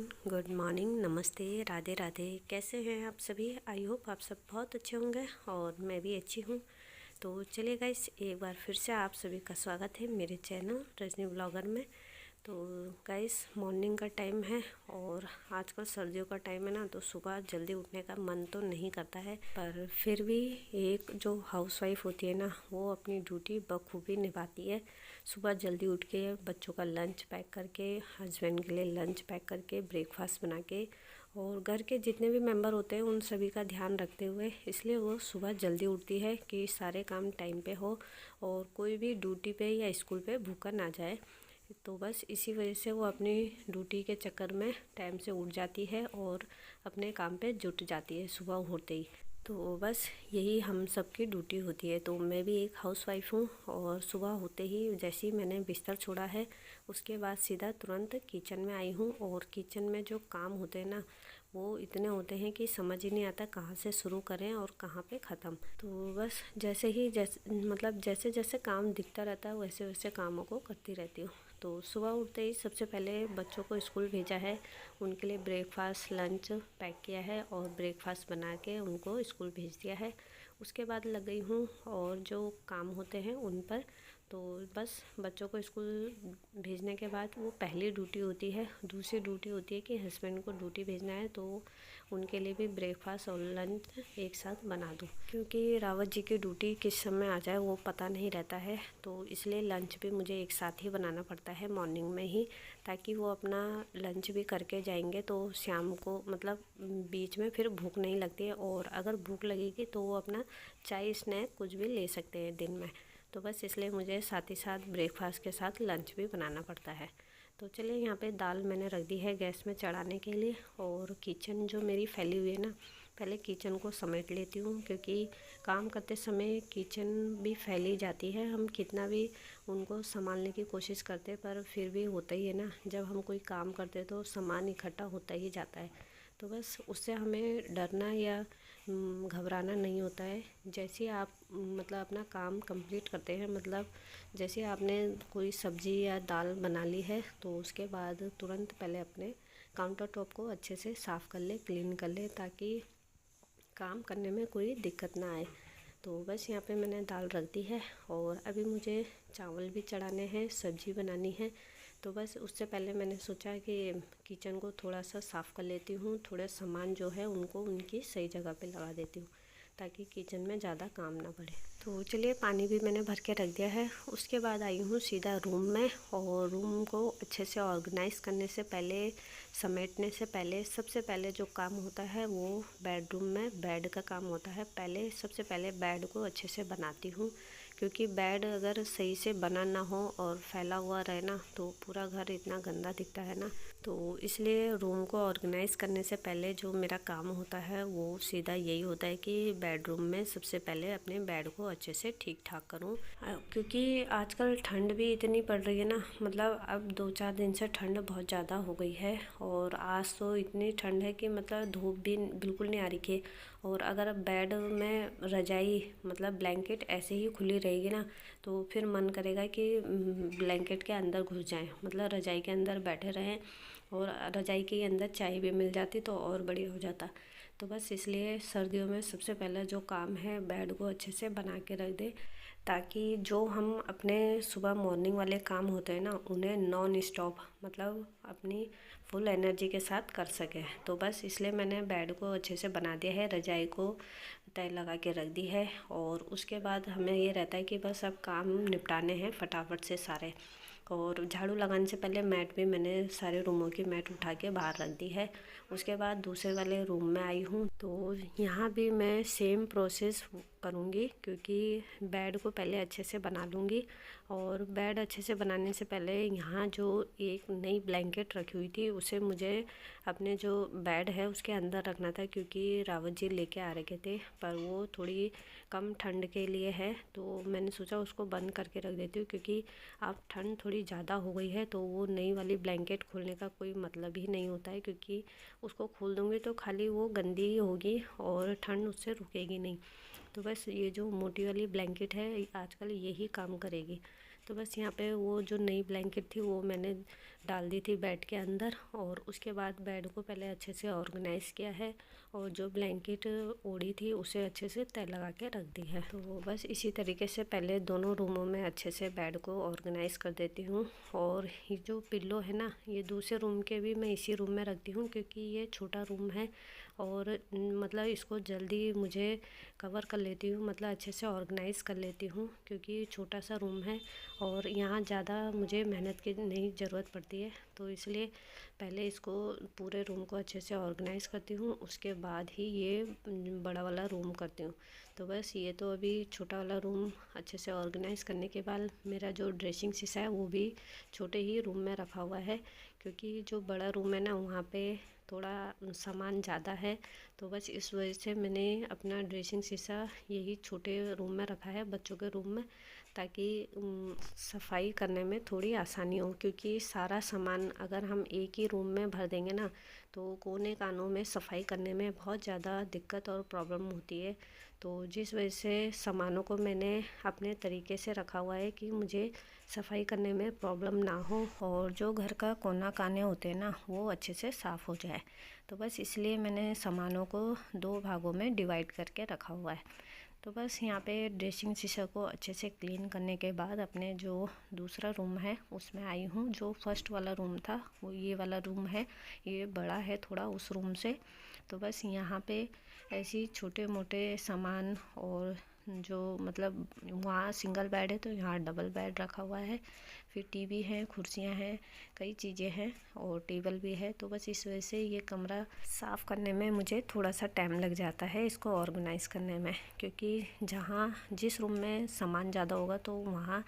Good morning, नमस्ते, राधे राधे। कैसे हैं आप सभी? आई होप आप सब बहुत अच्छे होंगे और मैं भी अच्छी हूँ। तो चलिए गाइस, एक बार फिर से आप सभी का स्वागत है मेरे चैनल रजनी ब्लॉगर में। तो गाइस, मॉर्निंग का टाइम है और आजकल सर्दियों का टाइम है ना, तो सुबह जल्दी उठने का मन तो नहीं करता है, पर फिर भी एक जो हाउसवाइफ होती है ना, वो अपनी ड्यूटी बखूबी निभाती है। सुबह जल्दी उठ के बच्चों का लंच पैक करके, हस्बैंड के लिए लंच पैक करके, ब्रेकफास्ट बना के, और घर के जितने भी मेंबर होते हैं उन सभी का ध्यान रखते हुए, इसलिए वो सुबह जल्दी उठती है कि सारे काम टाइम पे हो और कोई भी ड्यूटी पे या स्कूल पे भूखा ना जाए। तो बस इसी वजह से वो अपनी ड्यूटी के चक्कर में टाइम से उठ जाती है और अपने काम पे जुट जाती है सुबह होते ही। तो बस यही हम सबकी ड्यूटी होती है। तो मैं भी एक हाउसवाइफ हूँ और सुबह होते ही जैसे ही मैंने बिस्तर छोड़ा है, उसके बाद सीधा तुरंत किचन में आई हूँ। और किचन में जो काम होते हैं ना, वो इतने होते हैं कि समझ ही नहीं आता कहाँ से शुरू करें और कहाँ पे ख़त्म। तो बस जैसे जैसे काम दिखता रहता है वैसे वैसे कामों को करती रहती हूँ। तो सुबह उठते ही सबसे पहले बच्चों को स्कूल भेजा है, उनके लिए ब्रेकफास्ट लंच पैक किया है और ब्रेकफास्ट बना के उनको स्कूल भेज दिया है। उसके बाद लग गई हूँ और जो काम होते हैं उन पर। तो बस बच्चों को स्कूल भेजने के बाद वो पहली ड्यूटी होती है। दूसरी ड्यूटी होती है कि हस्बैंड को ड्यूटी भेजना है, तो उनके लिए भी ब्रेकफास्ट और लंच एक साथ बना दूँ, क्योंकि रावत जी की ड्यूटी किस समय आ जाए वो पता नहीं रहता है। तो इसलिए लंच भी मुझे एक साथ ही बनाना पड़ता है मॉर्निंग में ही, ताकि वो अपना लंच भी करके जाएंगे तो शाम को बीच में फिर भूख नहीं लगती है। और अगर भूख लगेगी तो वो अपना चाय स्नैक कुछ भी ले सकते हैं दिन में। तो बस इसलिए मुझे साथ ही साथ ब्रेकफास्ट के साथ लंच भी बनाना पड़ता है। तो चलिए, यहाँ पे दाल मैंने रख दी है गैस में चढ़ाने के लिए। और किचन जो मेरी फैली हुई है ना, पहले किचन को समेट लेती हूँ, क्योंकि काम करते समय किचन भी फैली जाती है। हम कितना भी उनको संभालने की कोशिश करते पर फिर भी होता ही है ना, जब हम कोई काम करते तो सामान इकट्ठा होता ही जाता है। तो बस उससे हमें डरना या घबराना नहीं होता है। जैसे आप अपना काम कंप्लीट करते हैं, जैसे आपने कोई सब्ज़ी या दाल बना ली है, तो उसके बाद तुरंत पहले अपने काउंटर टॉप को अच्छे से साफ़ कर ले, क्लीन कर ले, ताकि काम करने में कोई दिक्कत ना आए। तो बस यहाँ पे मैंने दाल रख दी है और अभी मुझे चावल भी चढ़ाने हैं, सब्ज़ी बनानी है। तो बस उससे पहले मैंने सोचा कि किचन को थोड़ा सा साफ़ कर लेती हूँ, थोड़े सामान जो है उनको उनकी सही जगह पे लगा देती हूँ, ताकि किचन में ज़्यादा काम ना बढ़े। तो चलिए, पानी भी मैंने भर के रख दिया है। उसके बाद आई हूँ सीधा रूम में, और रूम को अच्छे से ऑर्गेनाइज़ करने से पहले, समेटने से पहले, सबसे पहले जो काम होता है वो बेडरूम में बेड का काम होता है। सबसे पहले बेड को अच्छे से बनाती हूँ, क्योंकि बेड अगर सही से बना ना हो और फैला हुआ रहे ना, तो पूरा घर इतना गंदा दिखता है ना। तो इसलिए रूम को ऑर्गेनाइज़ करने से पहले जो मेरा काम होता है वो सीधा यही होता है कि बेडरूम में सबसे पहले अपने बेड को अच्छे से ठीक ठाक करूँ। क्योंकि आजकल ठंड भी इतनी पड़ रही है ना, अब 2-4 दिन से ठंड बहुत ज़्यादा हो गई है। और आज तो इतनी ठंड है कि धूप भी बिल्कुल नहीं आ रही है। और अगर बेड में रजाई ब्लैंकेट ऐसे ही खुली रहेगी ना, तो फिर मन करेगा कि ब्लैंकेट के अंदर घुस जाएं, रजाई के अंदर बैठे रहें, और रजाई के अंदर चाय भी मिल जाती तो और बढ़िया हो जाता। तो बस इसलिए सर्दियों में सबसे पहला जो काम है, बेड को अच्छे से बना के रख दे, ताकि जो हम अपने सुबह मॉर्निंग वाले काम होते हैं ना, उन्हें नॉन स्टॉप अपनी फुल एनर्जी के साथ कर सके। तो बस इसलिए मैंने बेड को अच्छे से बना दिया है, रजाई को तय लगा के रख दी है। और उसके बाद हमें ये रहता है कि बस अब काम निपटाने हैं फटाफट से सारे। और झाड़ू लगाने से पहले मैट भी मैंने सारे रूमों की मैट उठा के बाहर रख दी है। उसके बाद दूसरे वाले रूम में आई हूँ, तो यहाँ भी मैं सेम प्रोसेस करूँगी, क्योंकि बेड को पहले अच्छे से बना लूँगी। और बेड अच्छे से बनाने से पहले यहाँ जो एक नई ब्लैंकेट रखी हुई थी, उसे मुझे अपने जो बेड है उसके अंदर रखना था, क्योंकि रावत जी लेके आ रखे थे, पर वो थोड़ी कम ठंड के लिए है। तो मैंने सोचा उसको बंद करके रख देती हूँ, क्योंकि अब ठंड थोड़ी ज़्यादा हो गई है, तो वो नई वाली ब्लैंकेट खोलने का कोई मतलब ही नहीं होता है, क्योंकि उसको खोल दूँगी तो खाली वो गंदी ही होगी और ठंड उससे रुकेगी नहीं। तो बस ये जो मोटी वाली ब्लैंकेट है आजकल यही काम करेगी। तो बस यहाँ पे वो जो नई ब्लैंकेट थी वो मैंने डाल दी थी बेड के अंदर, और उसके बाद बेड को पहले अच्छे से ऑर्गेनाइज़ किया है, और जो ब्लैंकेट ओढ़ी थी उसे अच्छे से तय लगा के रख दी है। तो बस इसी तरीके से पहले दोनों रूमों में अच्छे से बेड को ऑर्गेनाइज़ कर देती हूँ। और ये जो पिल्लो है ना, ये दूसरे रूम के भी मैं इसी रूम में रखती हूँ, क्योंकि ये छोटा रूम है और मतलब इसको जल्दी मुझे कवर कर लेती हूँ, मतलब अच्छे से ऑर्गेनाइज़ कर लेती हूँ, क्योंकि छोटा सा रूम है और यहाँ ज़्यादा मुझे मेहनत की नहीं ज़रूरत पड़ती है। तो इसलिए पहले इसको पूरे रूम को अच्छे से ऑर्गेनाइज़ करती हूँ, उसके बाद ही ये बड़ा वाला रूम करती हूँ। तो बस ये तो अभी छोटा वाला रूम अच्छे से ऑर्गेनाइज़ करने के बाद मेरा जो ड्रेसिंग शीशा है वो भी छोटे ही रूम में रखा हुआ है, क्योंकि जो बड़ा रूम है ना वहाँ पे थोड़ा सामान ज़्यादा है। तो बस इस वजह से मैंने अपना ड्रेसिंग शीशा यही छोटे रूम में रखा है, बच्चों के रूम में, ताकि सफाई करने में थोड़ी आसानी हो। क्योंकि सारा सामान अगर हम एक ही रूम में भर देंगे ना, तो कोने कानों में सफाई करने में बहुत ज़्यादा दिक्कत और प्रॉब्लम होती है। तो जिस वजह से सामानों को मैंने अपने तरीके से रखा हुआ है कि मुझे सफाई करने में प्रॉब्लम ना हो, और जो घर का कोना काने होते हैं ना वो अच्छे से साफ़ हो जाए। तो बस इसलिए मैंने सामानों को 2 भागों में डिवाइड करके रखा हुआ है। तो बस यहाँ पे ड्रेसिंग शीशा को अच्छे से क्लीन करने के बाद अपने जो दूसरा रूम है उसमें आई हूँ। जो फर्स्ट वाला रूम था वो ये वाला रूम है, ये बड़ा है थोड़ा उस रूम से। तो बस यहाँ पे ऐसी छोटे मोटे सामान, और जो मतलब वहाँ सिंगल बेड है तो यहाँ डबल बेड रखा हुआ है, फिर टीवी है, कुर्सियाँ हैं, कई चीज़ें हैं और टेबल भी है। तो बस इस वजह से ये कमरा साफ़ करने में मुझे थोड़ा सा टाइम लग जाता है, इसको ऑर्गेनाइज़ करने में, क्योंकि जहाँ जिस रूम में सामान ज़्यादा होगा तो वहाँ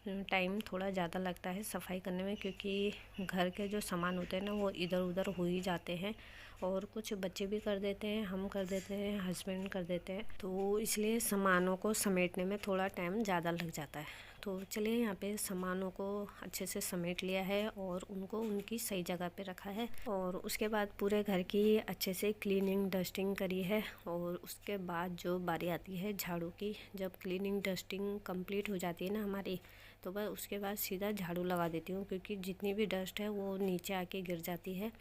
टाइम थोड़ा ज़्यादा लगता है सफाई करने में, क्योंकि घर के जो सामान होते हैं ना वो इधर उधर हो ही जाते हैं, और कुछ बच्चे भी कर देते हैं, हम कर देते हैं, हस्बैंड कर देते हैं। तो इसलिए सामानों को समेटने में थोड़ा टाइम ज़्यादा लग जाता है। तो चलिए यहाँ पे सामानों को अच्छे से समेट लिया है और उनको उनकी सही जगह पे रखा है, और उसके बाद पूरे घर की अच्छे से क्लीनिंग डस्टिंग करी है। और उसके बाद जो बारी आती है झाड़ू की, जब क्लीनिंग डस्टिंग कंप्लीट हो जाती है ना हमारी, तो बस उसके बाद सीधा झाड़ू लगा देती हूँ, क्योंकि जितनी भी डस्ट है वो नीचे आके गिर जाती है।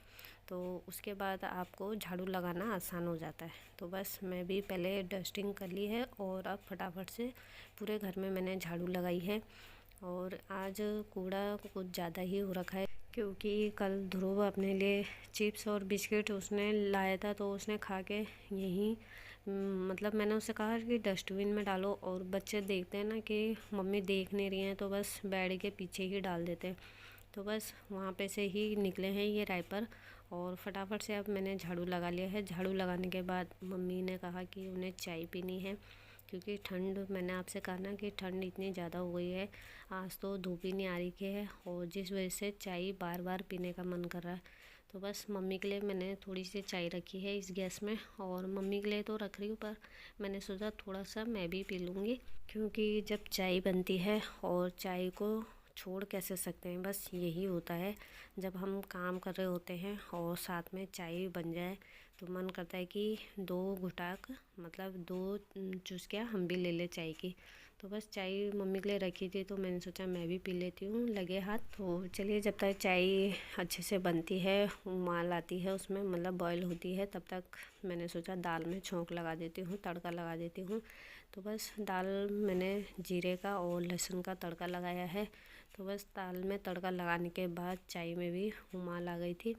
तो उसके बाद आपको झाड़ू लगाना आसान हो जाता है। तो बस मैं भी पहले डस्टिंग कर ली है और अब फटाफट से पूरे घर में मैंने झाड़ू लगाई है। और आज कूड़ा कुछ ज़्यादा ही हो रखा है, क्योंकि कल ध्रुव अपने लिए चिप्स और बिस्किट उसने लाया था, तो उसने खा के यहीं मतलब मैंने उससे कहा कि डस्टबिन में डालो, और बच्चे देखते हैं ना कि मम्मी देख नहीं रही हैं तो बस बेड के पीछे ही डाल देते हैं। तो बस वहाँ पे से ही निकले हैं ये राइपर, और फटाफट से अब मैंने झाड़ू लगा लिया है। झाड़ू लगाने के बाद मम्मी ने कहा कि उन्हें चाय पीनी है, क्योंकि ठंड, मैंने आपसे कहा ना कि ठंड इतनी ज़्यादा हो गई है, आज तो धूप ही नहीं आ रही है, और जिस वजह से चाय बार बार पीने का मन कर रहा है। तो बस मम्मी के लिए मैंने थोड़ी सी चाय रखी है इस गैस में, और मम्मी के लिए तो रख रही हूँ, पर मैंने सोचा थोड़ा सा मैं भी पी लूँगी, क्योंकि जब चाय बनती है और चाय को छोड़ कैसे सकते हैं। बस यही होता है, जब हम काम कर रहे होते हैं और साथ में चाय बन जाए तो मन करता है कि 2 घुटाक मतलब 2 चुस्कियाँ हम भी ले ले चाय की। तो बस चाय मम्मी के लिए रखी थी तो मैंने सोचा मैं भी पी लेती हूँ लगे हाथ। तो चलिए, जब तक चाय अच्छे से बनती है, उबाल आती है उसमें, मतलब बॉयल होती है, तब तक मैंने सोचा दाल में छोंक लगा देती हूँ, तड़का लगा देती हूँ। तो बस दाल मैंने जीरे का और लहसुन का तड़का लगाया है। तो बस दाल में तड़का लगाने के बाद चाय में भी उबाल आ गई थी,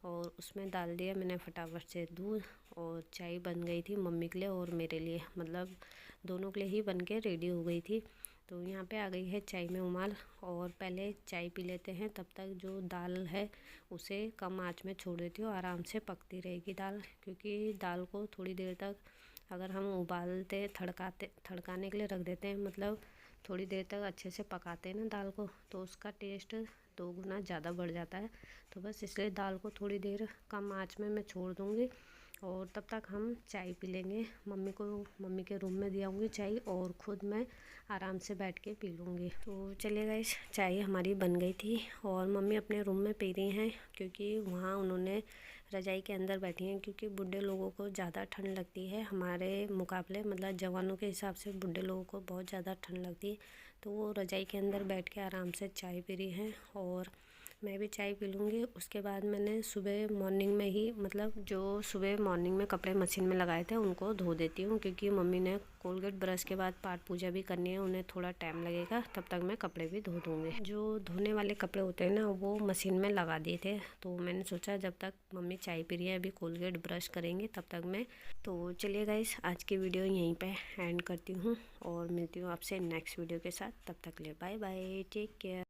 और उसमें डाल दिया मैंने फटाफट से दूध, और चाय बन गई थी मम्मी के लिए और मेरे लिए, मतलब दोनों के लिए ही बन के रेडी हो गई थी। तो यहाँ पे आ गई है चाय में उबाल, और पहले चाय पी लेते हैं, तब तक जो दाल है उसे कम आंच में छोड़ देती हूँ, आराम से पकती रहेगी दाल। क्योंकि दाल को थोड़ी देर तक अगर हम उबालते थड़काने के लिए रख देते हैं, मतलब थोड़ी देर तक अच्छे से पकाते हैं ना दाल को, तो उसका टेस्ट 2 गुना ज़्यादा बढ़ जाता है। तो बस इसलिए दाल को थोड़ी देर कम आंच में मैं छोड़ दूँगी, और तब तक हम चाय पी लेंगे। मम्मी के रूम में दियाऊँगी चाय, और ख़ुद मैं आराम से बैठ के पी लूँगी। तो चलिए गाइस, चाय हमारी बन गई थी और मम्मी अपने रूम में पी रही हैं, क्योंकि वहाँ उन्होंने रज़ाई के अंदर बैठी हैं, क्योंकि बूढ़े लोगों को ज़्यादा ठंड लगती है हमारे मुकाबले, मतलब जवानों के हिसाब से बूढ़े लोगों को बहुत ज़्यादा ठंड लगती है। तो वो रज़ाई के अंदर बैठ के आराम से चाय पी रही हैं, और मैं भी चाय पी लूँगी। उसके बाद मैंने सुबह मॉर्निंग में ही मतलब जो सुबह मॉर्निंग में कपड़े मशीन में लगाए थे उनको धो देती हूँ, क्योंकि मम्मी ने कोलगेट ब्रश के बाद पाठ पूजा भी करनी है, उन्हें थोड़ा टाइम लगेगा, तब तक मैं कपड़े भी धो दूँगी। जो धोने वाले कपड़े होते हैं ना वो मशीन में लगा दिए थे, तो मैंने सोचा जब तक मम्मी चाय पी रही है अभी कोलगेट ब्रश करेंगे तब तक मैं। तो चलिए गाइस, आज की वीडियो यहीं पे एंड करती हूँ और मिलती हूँ आपसे नेक्स्ट वीडियो के साथ। तब तक ले बाय बाय, टेक केयर।